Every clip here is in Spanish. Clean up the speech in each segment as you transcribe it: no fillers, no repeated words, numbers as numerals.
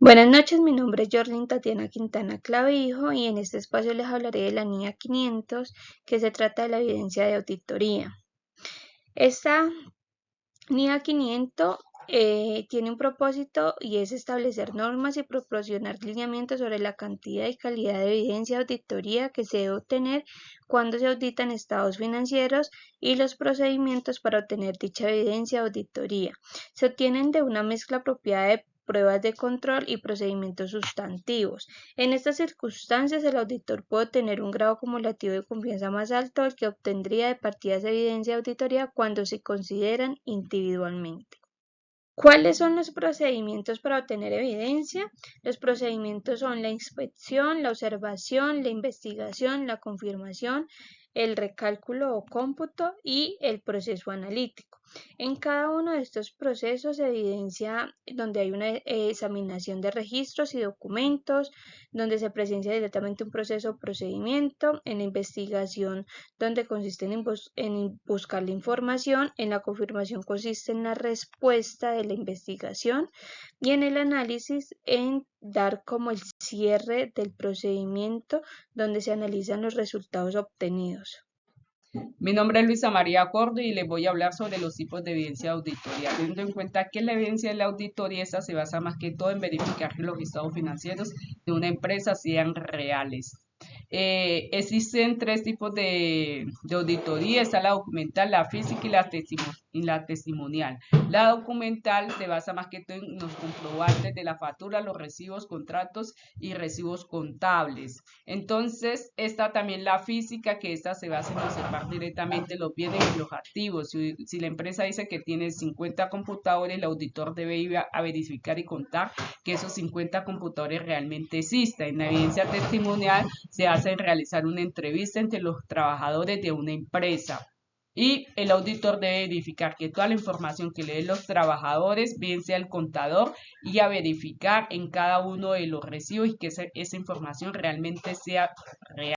Buenas noches, mi nombre es Jorlin Tatiana Quintana Clavijo y en este espacio les hablaré de la NIA 500, que se trata de la evidencia de auditoría. Esta NIA 500 tiene un propósito y es establecer normas y proporcionar lineamientos sobre la cantidad y calidad de evidencia de auditoría que se debe obtener cuando se auditan estados financieros y los procedimientos para obtener dicha evidencia de auditoría. Se obtienen de una mezcla apropiada de pruebas de control y procedimientos sustantivos. En estas circunstancias, el auditor puede tener un grado acumulativo de confianza más alto del que obtendría de partidas de evidencia de auditoría cuando se consideran individualmente. ¿Cuáles son los procedimientos para obtener evidencia? Los procedimientos son la inspección, la observación, la investigación, la confirmación, el recálculo o cómputo y el proceso analítico. En cada uno de estos procesos se evidencia donde hay una examinación de registros y documentos, donde se presencia directamente un proceso o procedimiento, en la investigación donde consiste en buscar la información, en la confirmación consiste en la respuesta de la investigación y en el análisis en dar como el cierre del procedimiento donde se analizan los resultados obtenidos. Mi nombre es Luisa María Cordo y les voy a hablar sobre los tipos de evidencia de auditoría, teniendo en cuenta que la evidencia de la auditoría esta se basa más que todo en verificar que los estados financieros de una empresa sean reales. Existen tres tipos de auditoría: está la documental, la física y la testimonial. La documental se basa más que todo en los comprobantes de la factura, los recibos, contratos y recibos contables. Entonces está también la física, que esta se basa en observar directamente los bienes y los activos. Si la empresa dice que tiene 50 computadores, el auditor debe ir a verificar y contar que esos 50 computadores realmente existan. En la evidencia testimonial se hace en realizar una entrevista entre los trabajadores de una empresa. Y el auditor debe verificar que toda la información que le den los trabajadores, bien sea el contador, y a verificar en cada uno de los recibos y que esa información realmente sea real.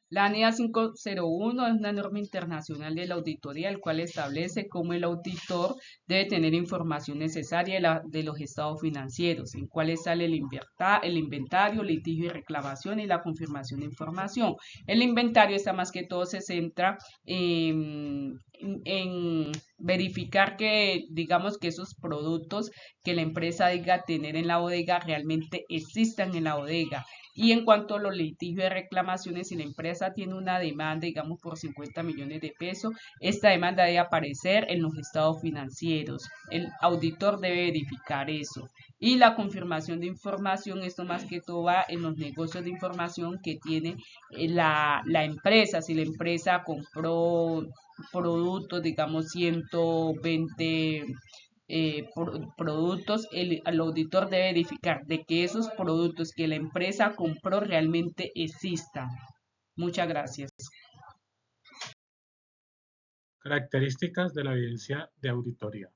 La NIA 501 es una norma internacional de la auditoría, el cual establece cómo el auditor debe tener información necesaria de los estados financieros, en cuáles sale el inventario, litigio y reclamación y la confirmación de información. El inventario está más que todo se centra en verificar que, digamos, que esos productos que la empresa diga tener en la bodega realmente existan en la bodega. Y en cuanto a los litigios de reclamaciones, si la empresa tiene una demanda, digamos, por 50 millones de pesos, esta demanda debe aparecer en los estados financieros. El auditor debe verificar eso. Y la confirmación de información, esto más que todo va en los negocios de información que tiene la empresa. Si la empresa compró productos, digamos, 120 productos, el auditor debe verificar de que esos productos que la empresa compró realmente existan. Muchas gracias. Características de la evidencia de auditoría.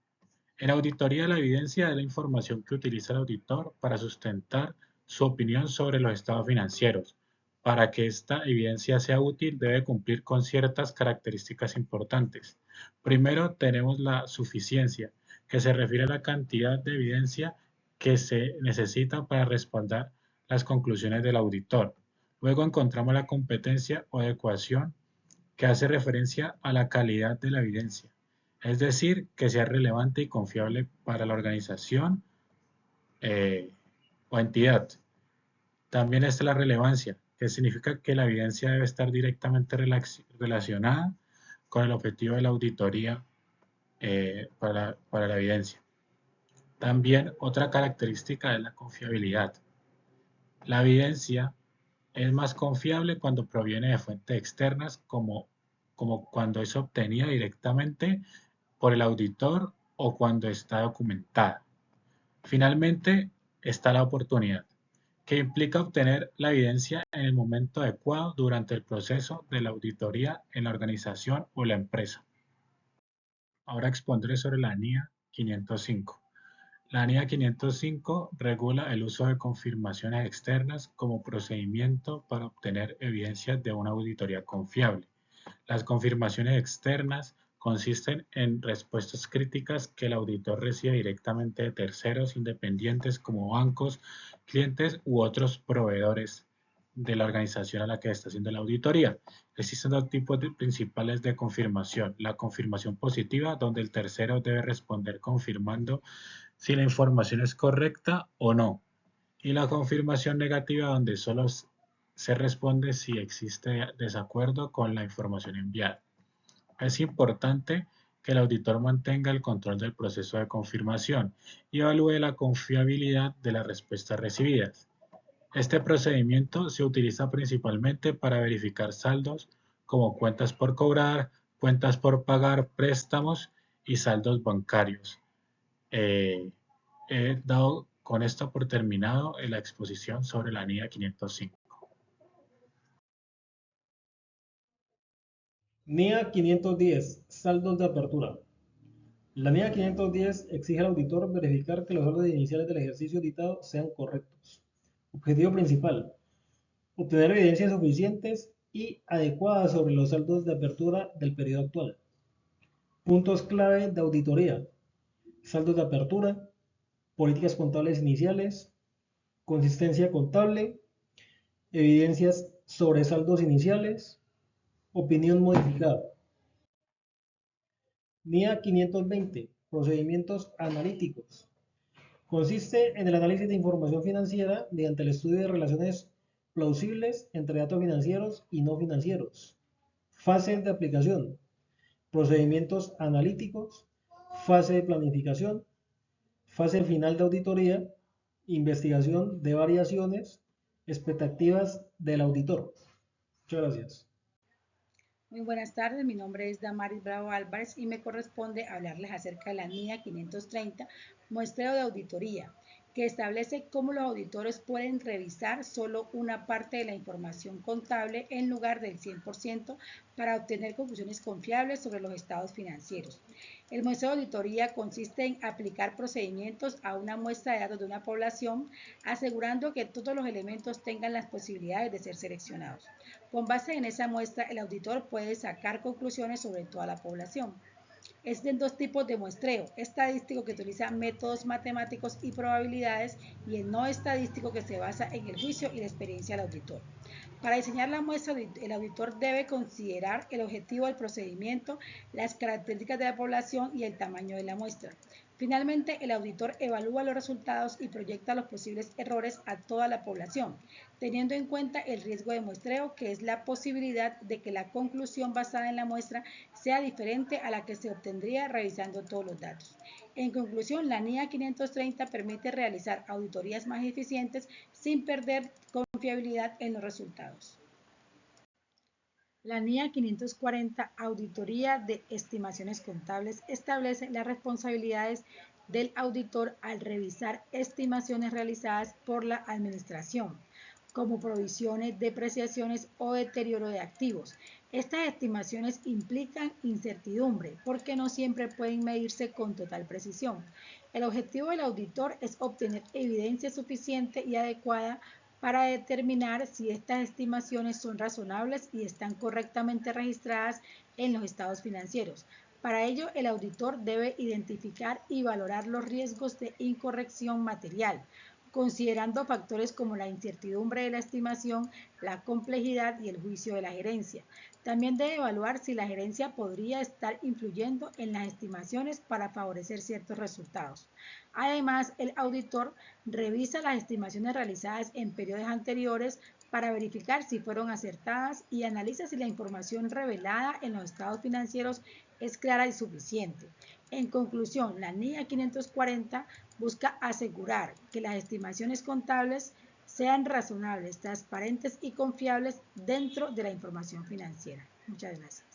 En auditoría, la evidencia es la información que utiliza el auditor para sustentar su opinión sobre los estados financieros. Para que esta evidencia sea útil, debe cumplir con ciertas características importantes. Primero, tenemos la suficiencia, que se refiere a la cantidad de evidencia que se necesita para respaldar las conclusiones del auditor. Luego encontramos la competencia o adecuación, que hace referencia a la calidad de la evidencia, es decir, que sea relevante y confiable para la organización o entidad. También está la relevancia, que significa que la evidencia debe estar directamente relacionada con el objetivo de la auditoría para la evidencia. También otra característica es la confiabilidad. La evidencia es más confiable cuando proviene de fuentes externas, como cuando es obtenida directamente por el auditor o cuando está documentada. Finalmente está la oportunidad, que implica obtener la evidencia en el momento adecuado durante el proceso de la auditoría en la organización o la empresa. Ahora expondré sobre la NIA 505. La NIA 505 regula el uso de confirmaciones externas como procedimiento para obtener evidencias de una auditoría confiable. Las confirmaciones externas consisten en respuestas críticas que el auditor recibe directamente de terceros independientes como bancos, clientes u otros proveedores de la organización a la que está haciendo la auditoría. Existen dos tipos principales de confirmación. La confirmación positiva, donde el tercero debe responder confirmando si la información es correcta o no. Y la confirmación negativa, donde solo se responde si existe desacuerdo con la información enviada. Es importante que el auditor mantenga el control del proceso de confirmación y evalúe la confiabilidad de las respuestas recibidas. Este procedimiento se utiliza principalmente para verificar saldos como cuentas por cobrar, cuentas por pagar, préstamos y saldos bancarios. He dado con esto por terminado la exposición sobre la NIA 505. NIA 510, saldos de apertura. La NIA 510 exige al auditor verificar que los saldos iniciales del ejercicio auditado sean correctos. Objetivo principal: obtener evidencias suficientes y adecuadas sobre los saldos de apertura del periodo actual. Puntos clave de auditoría: saldos de apertura, políticas contables iniciales, consistencia contable, evidencias sobre saldos iniciales, opinión modificada. NIA 520, procedimientos analíticos. Consiste en el análisis de información financiera mediante el estudio de relaciones plausibles entre datos financieros y no financieros. Fases de aplicación: procedimientos analíticos, fase de planificación, fase final de auditoría, investigación de variaciones, expectativas del auditor. Muchas gracias. Muy buenas tardes, mi nombre es Damaris Bravo Álvarez y me corresponde hablarles acerca de la NIA 530, muestreo de auditoría, que establece cómo los auditores pueden revisar solo una parte de la información contable en lugar del 100% para obtener conclusiones confiables sobre los estados financieros. El muestreo de auditoría consiste en aplicar procedimientos a una muestra de datos de una población, asegurando que todos los elementos tengan las posibilidades de ser seleccionados. Con base en esa muestra, el auditor puede sacar conclusiones sobre toda la población. Existen dos tipos de muestreo: estadístico, que utiliza métodos matemáticos y probabilidades, y el no estadístico, que se basa en el juicio y la experiencia del auditor. Para diseñar la muestra, el auditor debe considerar el objetivo del procedimiento, las características de la población y el tamaño de la muestra. Finalmente, el auditor evalúa los resultados y proyecta los posibles errores a toda la población, teniendo en cuenta el riesgo de muestreo, que es la posibilidad de que la conclusión basada en la muestra sea diferente a la que se obtendría revisando todos los datos. En conclusión, la NIA 530 permite realizar auditorías más eficientes sin perder confiabilidad en los resultados. La NIA 540, Auditoría de Estimaciones Contables, establece las responsabilidades del auditor al revisar estimaciones realizadas por la administración, como provisiones, depreciaciones o deterioro de activos. Estas estimaciones implican incertidumbre porque no siempre pueden medirse con total precisión. El objetivo del auditor es obtener evidencia suficiente y adecuada para determinar si estas estimaciones son razonables y están correctamente registradas en los estados financieros. Para ello, el auditor debe identificar y valorar los riesgos de incorrección material, considerando factores como la incertidumbre de la estimación, la complejidad y el juicio de la gerencia. También debe evaluar si la gerencia podría estar influyendo en las estimaciones para favorecer ciertos resultados. Además, el auditor revisa las estimaciones realizadas en periodos anteriores para verificar si fueron acertadas y analiza si la información revelada en los estados financieros es clara y suficiente. En conclusión, la NIA 540 busca asegurar que las estimaciones contables sean razonables, transparentes y confiables dentro de la información financiera. Muchas gracias.